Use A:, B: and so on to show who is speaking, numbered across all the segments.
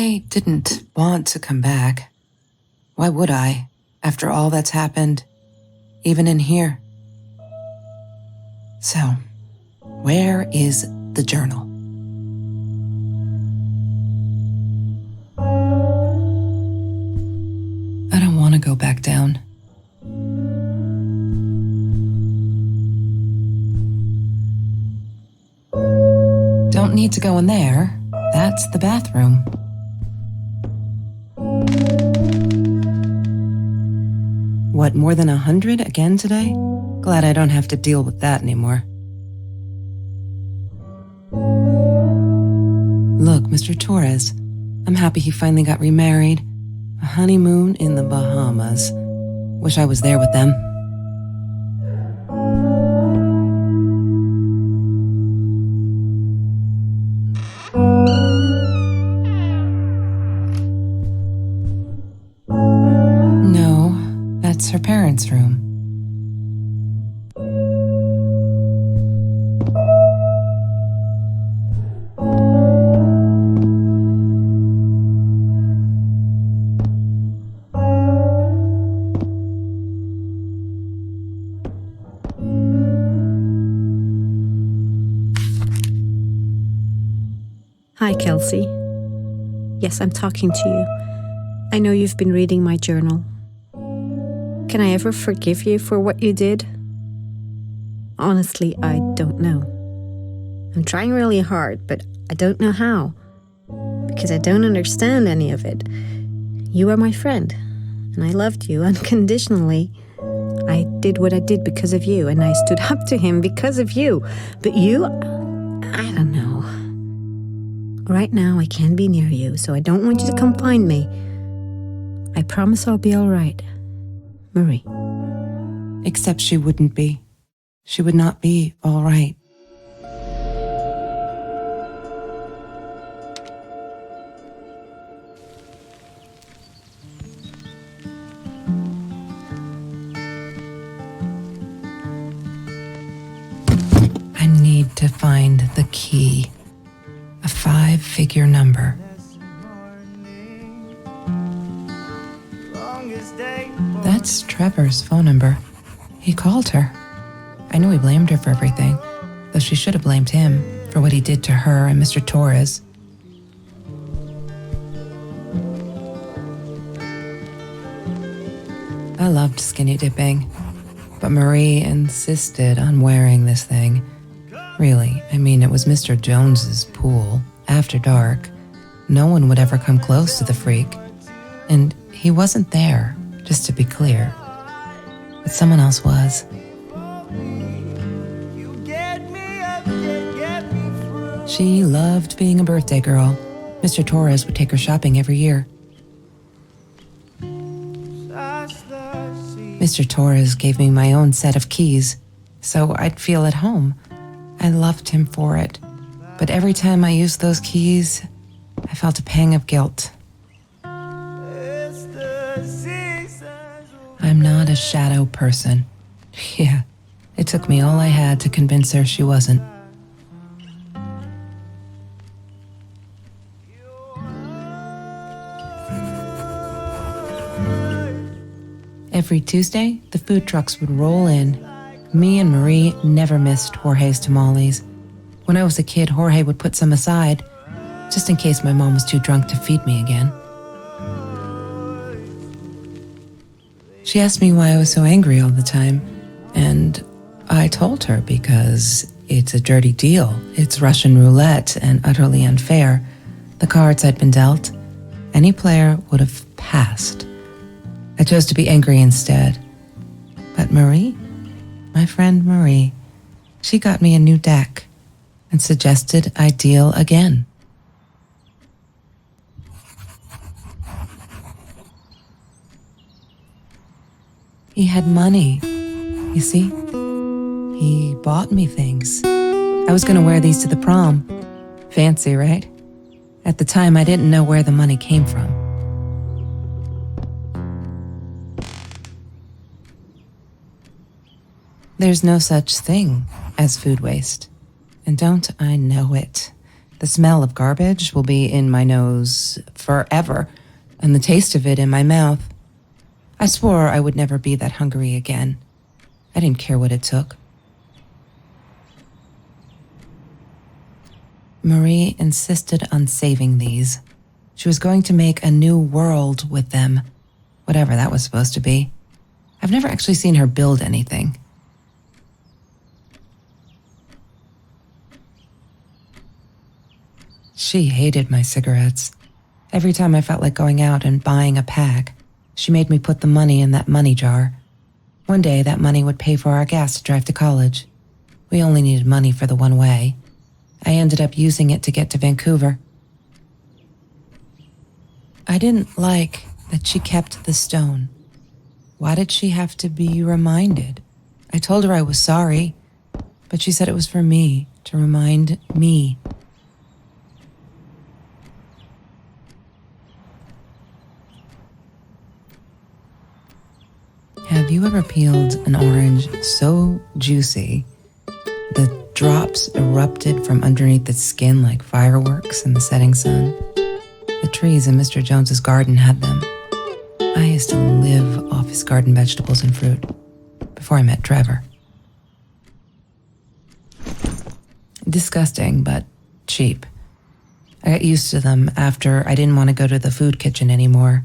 A: I didn't want to come back. Why would I, after all that's happened, even in here? So, where is the journal? I don't want to go back down. Don't need to go in there. That's the bathroom. What, more than 100 again today? Glad I don't have to deal with that anymore. Look, Mr. Torres, I'm happy he finally got remarried. A honeymoon in the Bahamas. Wish I was there with them. No, that's her parents' room.
B: Hi, Kelsey. Yes, I'm talking to you. I know you've been reading my journal. Can I ever forgive you for what you did? Honestly, I don't know. I'm trying really hard, but I don't know how. Because I don't understand any of it. You are my friend, and I loved you unconditionally. I did what I did because of you, and I stood up to him because of you. But you, I don't know. Right now, I can't be near you, so I don't want you to come find me. I promise I'll be all right. Marie.
A: Except she wouldn't be. She would not be all right. I need to find the key. A 5-figure number. That's Trevor's phone number. He called her. I knew he blamed her for everything, though she should have blamed him for what he did to her and Mr. Torres. I loved skinny dipping, but Marie insisted on wearing this thing. Really, I mean, it was Mr. Jones's pool, after dark. No one would ever come close to the freak. And he wasn't there, just to be clear. But someone else was. She loved being a birthday girl. Mr. Torres would take her shopping every year. Mr. Torres gave me my own set of keys, so I'd feel at home. I loved him for it, but every time I used those keys, I felt a pang of guilt. I'm not a shadow person. Yeah, it took me all I had to convince her she wasn't. Every Tuesday, the food trucks would roll in. Me and Marie never missed Jorge's tamales. When I was a kid, Jorge would put some aside, just in case my mom was too drunk to feed me again. She asked me why I was so angry all the time, and I told her because it's a dirty deal. It's Russian roulette and utterly unfair. The cards I'd been dealt, any player would have passed. I chose to be angry instead. But Marie, my friend Marie, she got me a new deck and suggested I deal again. He had money, you see? He bought me things. I was going to wear these to the prom. Fancy, right? At the time, I didn't know where the money came from. There's no such thing as food waste. And don't I know it? The smell of garbage will be in my nose forever, and the taste of it in my mouth. I swore I would never be that hungry again. I didn't care what it took. Marie insisted on saving these. She was going to make a new world with them, whatever that was supposed to be. I've never actually seen her build anything. She hated my cigarettes. Every time I felt like going out and buying a pack, she made me put the money in that money jar. One day, that money would pay for our gas to drive to college. We only needed money for the one way. I ended up using it to get to Vancouver. I didn't like that she kept the stone. Why did she have to be reminded? I told her I was sorry, but she said it was for me, to remind me. Have you ever peeled an orange so juicy the drops erupted from underneath its skin like fireworks in the setting sun? The trees in Mr. Jones's garden had them. I used to live off his garden vegetables and fruit before I met Trevor. Disgusting, but cheap. I got used to them after I didn't want to go to the food kitchen anymore.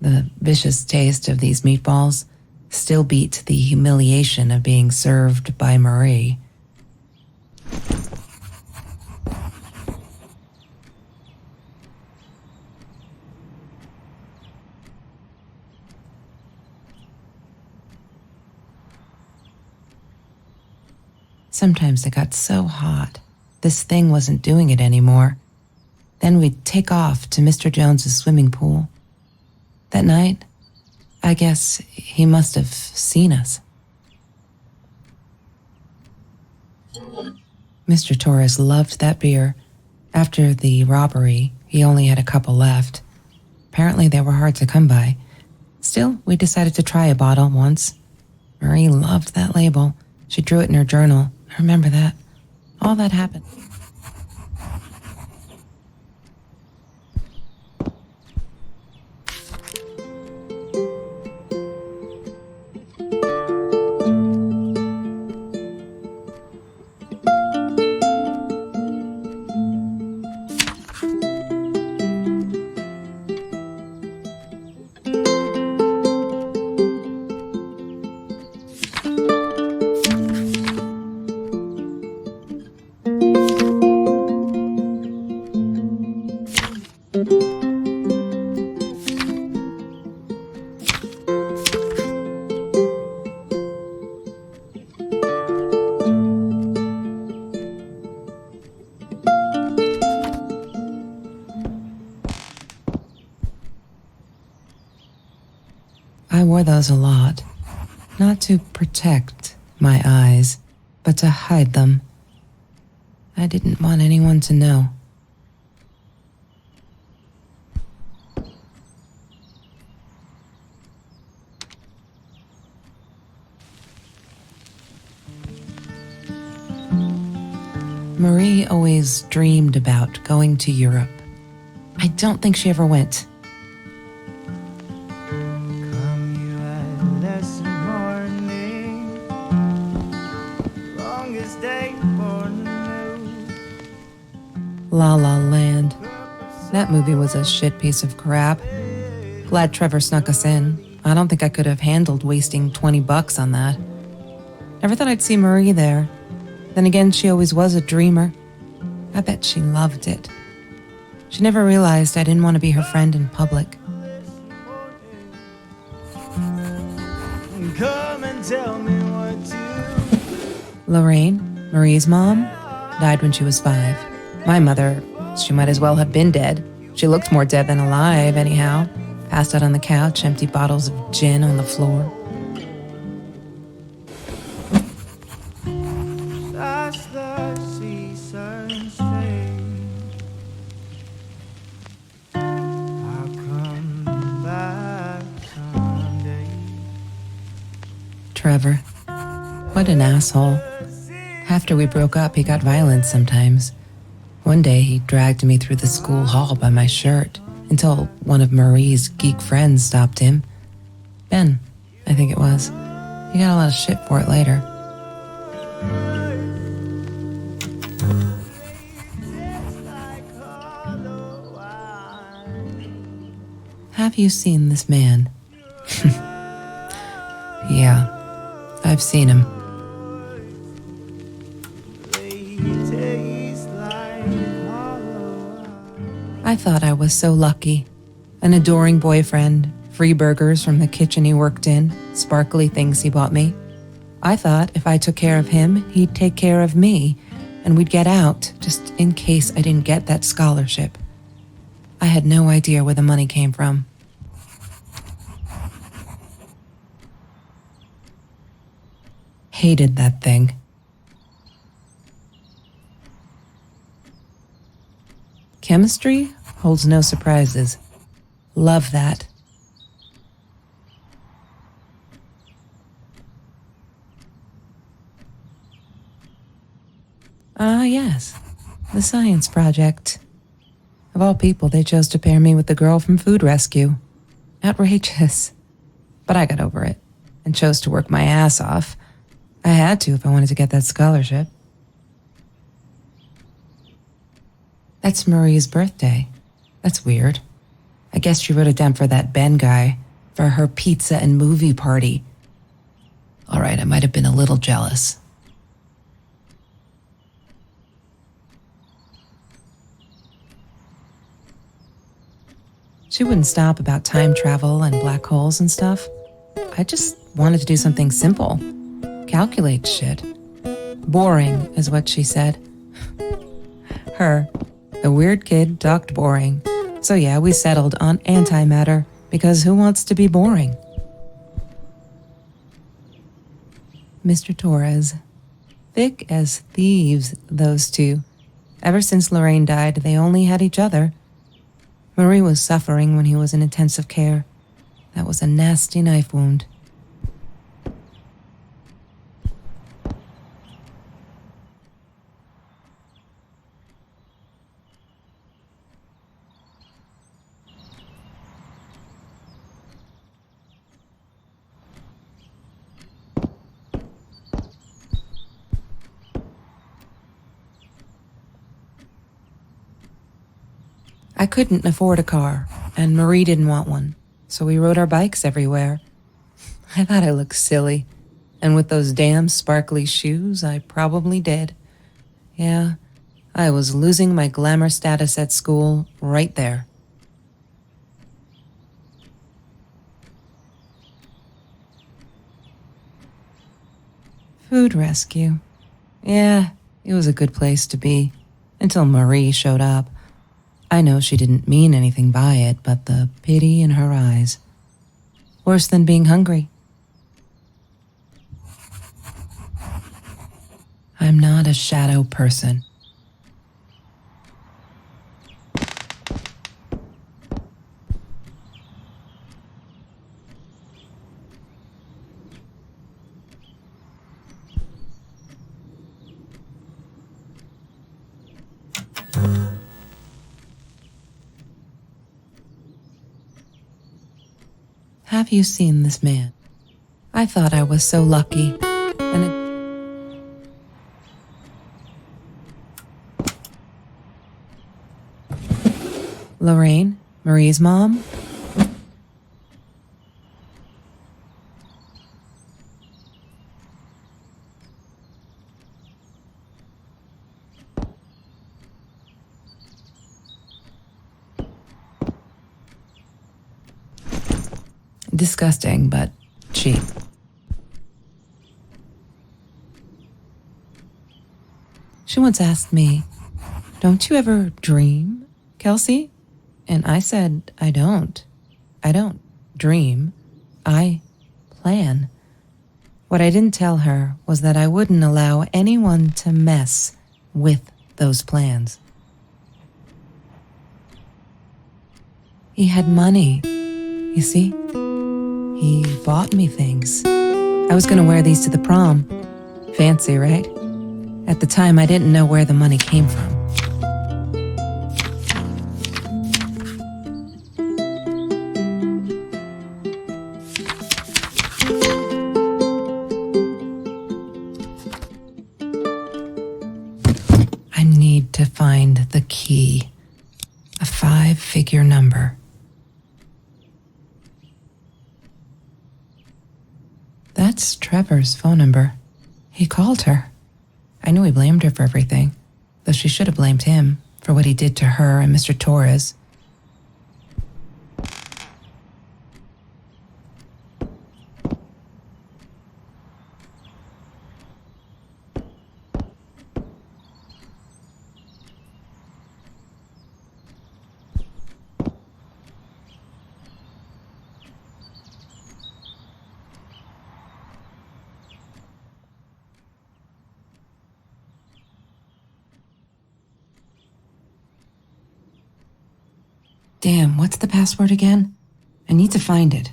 A: The vicious taste of these meatballs still beat the humiliation of being served by Marie. Sometimes it got so hot, this thing wasn't doing it anymore. Then we'd take off to Mr. Jones's swimming pool. That night, I guess he must have seen us. Mr. Torres loved that beer. After the robbery, he only had a couple left. Apparently they were hard to come by. Still, we decided to try a bottle once. Marie loved that label. She drew it in her journal. I remember that. All that happened. I wore those a lot, not to protect my eyes, but to hide them. I didn't want anyone to know. Marie always dreamed about going to Europe. I don't think she ever went. La La Land. That movie was a shit piece of crap. Glad Trevor snuck us in. I don't think I could have handled wasting $20 on that. Never thought I'd see Marie there. Then again, she always was a dreamer. I bet she loved it. She never realized I didn't want to be her friend in public. Come and tell me what to... Lorraine, Marie's mom, died when she was 5. My mother, she might as well have been dead. She looked more dead than alive, anyhow. Passed out on the couch, empty bottles of gin on the floor. That's the season's fate. I'll come back someday. Trevor, what an asshole. After we broke up, he got violent sometimes. One day he dragged me through the school hall by my shirt until one of Marie's geek friends stopped him. Ben, I think it was. He got a lot of shit for it later. Have you seen this man? Yeah, I've seen him. I thought I was so lucky. An adoring boyfriend, free burgers from the kitchen he worked in, sparkly things he bought me. I thought if I took care of him, he'd take care of me, and we'd get out, just in case I didn't get that scholarship. I had no idea where the money came from. Hated that thing. Chemistry holds no surprises. Love that. Yes. The science project. Of all people, they chose to pair me with the girl from Food Rescue. Outrageous. But I got over it and chose to work my ass off. I had to if I wanted to get that scholarship. That's Marie's birthday. That's weird. I guess she wrote it down for that Ben guy, for her pizza and movie party. All right, I might have been a little jealous. She wouldn't stop about time travel and black holes and stuff. I just wanted to do something simple. Calculate shit. Boring is what she said. Her, the weird kid, talked boring. So yeah, we settled on antimatter, because who wants to be boring? Mr. Torres. Thick as thieves, those two. Ever since Lorraine died, they only had each other. Marie was suffering when he was in intensive care. That was a nasty knife wound. I couldn't afford a car, and Marie didn't want one, so we rode our bikes everywhere. I thought I looked silly, and with those damn sparkly shoes, I probably did. Yeah, I was losing my glamour status at school right there. Food Rescue. Yeah, it was a good place to be, until Marie showed up. I know she didn't mean anything by it, but the pity in her eyes. Worse than being hungry. I'm not a shadow person. Have you seen this man? I thought I was so lucky, and Lorraine, Marie's mom? Disgusting, but cheap. She once asked me, "Don't you ever dream, Kelsey?" And I said, I don't dream. I plan. What I didn't tell her was that I wouldn't allow anyone to mess with those plans. He had money, you see? He bought me things. I was going to wear these to the prom. Fancy, right? At the time, I didn't know where the money came from. to find the key, a 5-figure number. That's Trevor's phone number. He called her. I knew he blamed her for everything, though she should have blamed him for what he did to her and Mr. Torres. Damn, what's the password again? I need to find it.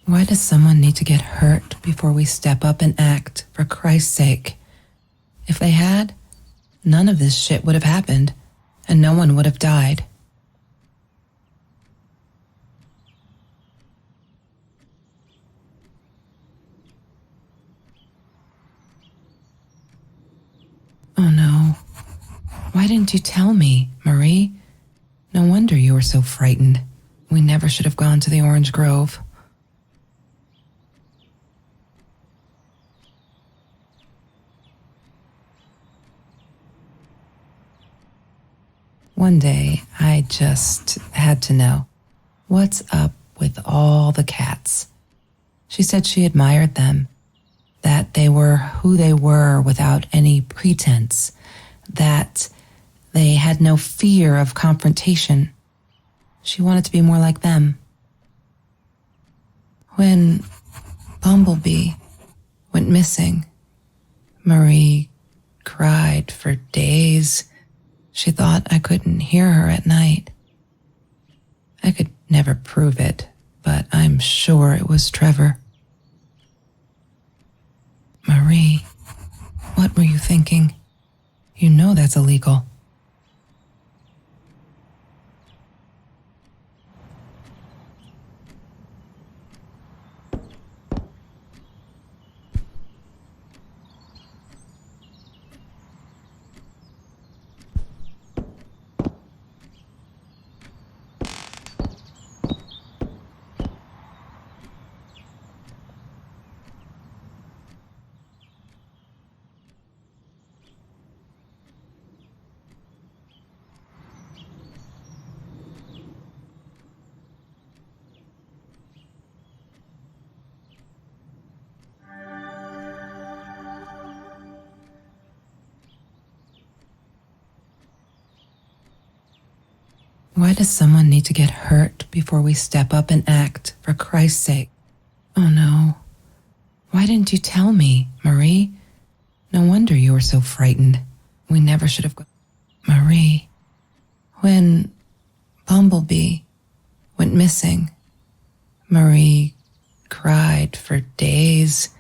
A: Why does someone need to get hurt before we step up and act, for Christ's sake? If they had, none of this shit would have happened, and no one would have died. Oh no. Why didn't you tell me, Marie? No wonder you were so frightened. We never should have gone to the Orange Grove. One day, I just had to know, what's up with all the cats? She said she admired them, that they were who they were without any pretense, that they had no fear of confrontation. She wanted to be more like them. When Bumblebee went missing, Marie cried for days. She thought I couldn't hear her at night. I could never prove it, but I'm sure it was Trevor. Marie, what were you thinking? You know that's illegal. Why does someone need to get hurt before we step up and act, for Christ's sake? Oh no. Why didn't you tell me, Marie? No wonder you were so frightened. We never should have gone. Marie, when Bumblebee went missing, Marie cried for days.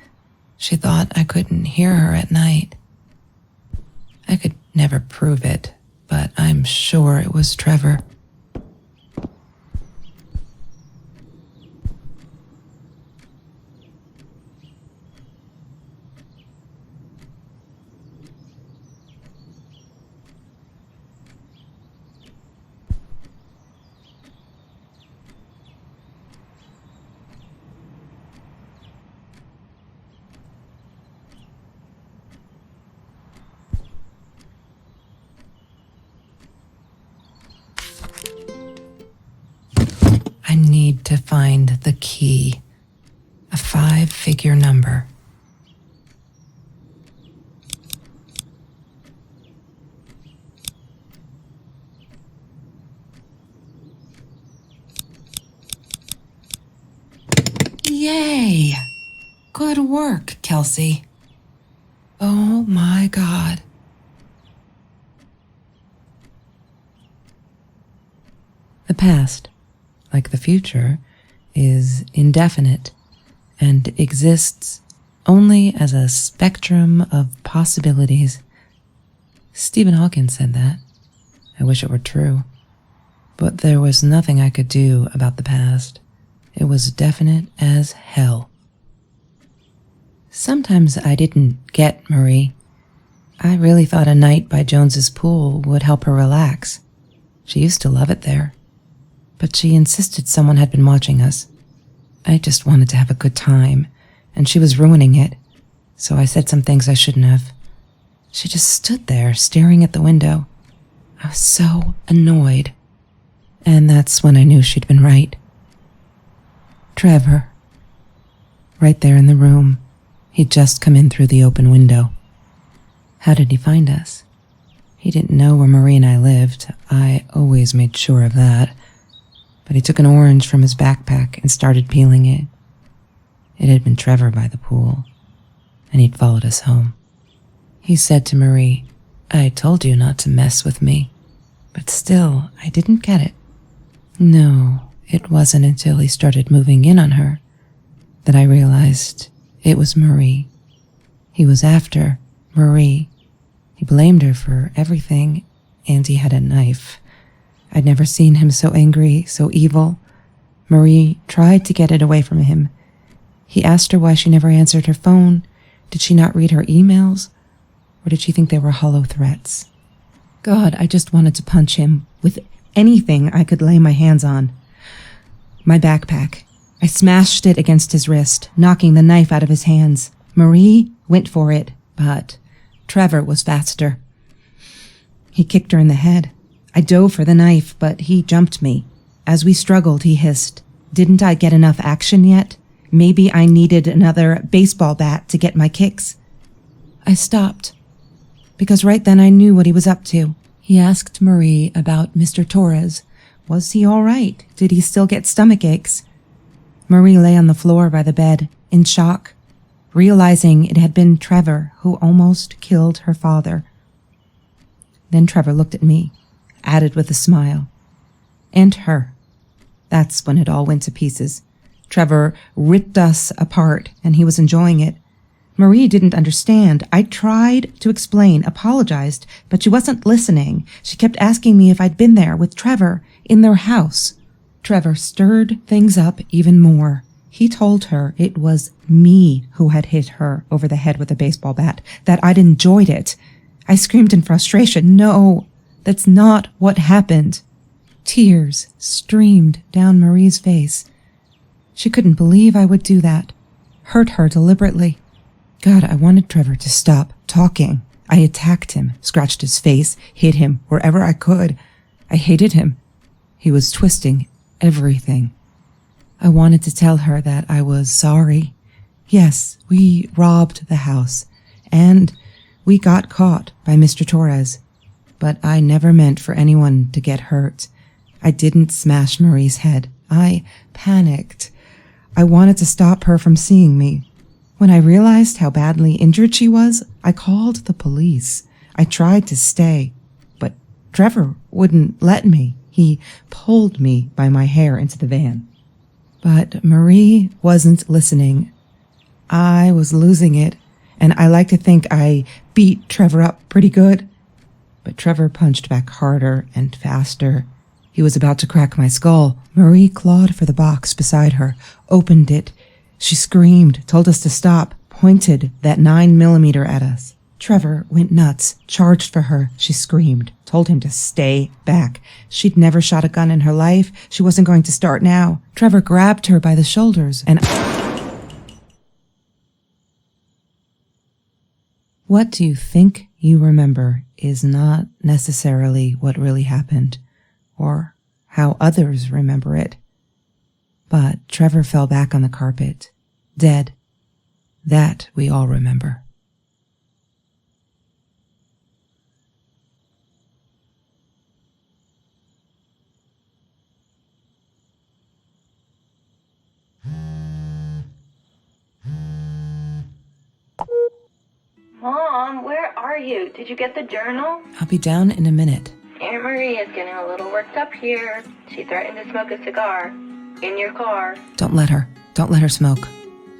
A: She thought I couldn't hear her at night. I could never prove it, but I'm sure it was Trevor. I need to find the key, a 5-figure number. Yay! Good work, Kelsey. Oh my God. The past. like the future, is indefinite and exists only as a spectrum of possibilities. Stephen Hawking said that. I wish it were true. But there was nothing I could do about the past. It was definite as hell. Sometimes I didn't get Marie. I really thought a night by Jones's pool would help her relax. She used to love it there. But she insisted someone had been watching us. I just wanted to have a good time, and she was ruining it, so I said some things I shouldn't have. She just stood there staring at the window. I was so annoyed. And that's when I knew she'd been right. Trevor. Right there in the room. He'd just come in through the open window. How did he find us? He didn't know where Marie and I lived. I always made sure of that. But he took an orange from his backpack and started peeling it. It had been Trevor by the pool, and he'd followed us home. He said to Marie, "I told you not to mess with me." But still, I didn't get it. No, it wasn't until he started moving in on her that I realized it was Marie. He was after Marie. He blamed her for everything, and he had a knife. I'd never seen him so angry, so evil. Marie tried to get it away from him. He asked her why she never answered her phone. Did she not read her emails? Or did she think they were hollow threats? God, I just wanted to punch him with anything I could lay my hands on. My backpack. I smashed it against his wrist, knocking the knife out of his hands. Marie went for it, but Trevor was faster. He kicked her in the head. I dove for the knife, but he jumped me. As we struggled, he hissed, "Didn't I get enough action yet? Maybe I needed another baseball bat to get my kicks." I stopped, because right then I knew what he was up to. He asked Marie about Mr. Torres. Was he all right? Did he still get stomach aches? Marie lay on the floor by the bed, in shock, realizing it had been Trevor who almost killed her father. Then Trevor looked at me, added with a smile. And her. That's when it all went to pieces. Trevor ripped us apart, and he was enjoying it. Marie didn't understand. I tried to explain, apologized, but she wasn't listening. She kept asking me if I'd been there with Trevor in their house. Trevor stirred things up even more. He told her it was me who had hit her over the head with a baseball bat, that I'd enjoyed it. I screamed in frustration, "No, that's not what happened." Tears streamed down Marie's face. She couldn't believe I would do that, hurt her deliberately. God, I wanted Trevor to stop talking. I attacked him, scratched his face, hit him wherever I could. I hated him. He was twisting everything. I wanted to tell her that I was sorry. Yes, we robbed the house, and we got caught by Mr. Torres. But I never meant for anyone to get hurt. I didn't smash Marie's head. I panicked. I wanted to stop her from seeing me. When I realized how badly injured she was, I called the police. I tried to stay, but Trevor wouldn't let me. He pulled me by my hair into the van. But Marie wasn't listening. I was losing it, and I like to think I beat Trevor up pretty good. But Trevor punched back harder and faster. He was about to crack my skull. Marie clawed for the box beside her, opened it. She screamed, told us to stop, pointed that 9mm at us. Trevor went nuts, charged for her. She screamed, told him to stay back. She'd never shot a gun in her life. She wasn't going to start now. Trevor grabbed her by the shoulders and... What do you think you remember is not necessarily what really happened, or how others remember it. But Trevor fell back on the carpet, dead. That we all remember.
C: Mom, where are you? Did you get the journal?
A: I'll be down in a minute.
C: Aunt Marie is getting a little worked up here. She threatened to smoke a cigar in your car.
A: Don't let her. Don't let her smoke.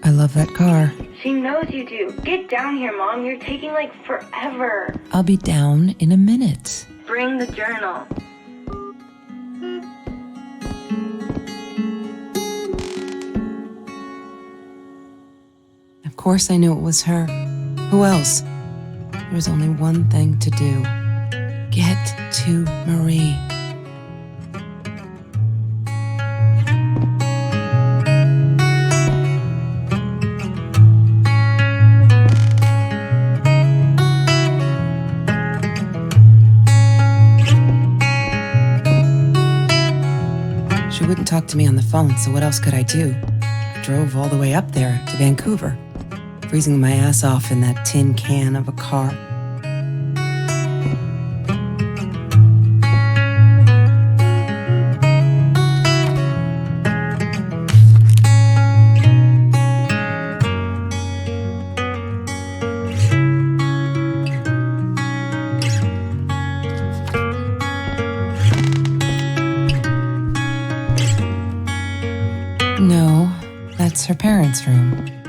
A: I love that car.
C: She knows you do. Get down here, Mom. You're taking like forever.
A: I'll be down in a minute.
C: Bring the journal.
A: Of course I knew it was her. Who else? There was only one thing to do. Get to Marie. She wouldn't talk to me on the phone, so what else could I do? I drove all the way up there to Vancouver, freezing my ass off in that tin can of a car. No, that's her parents' room.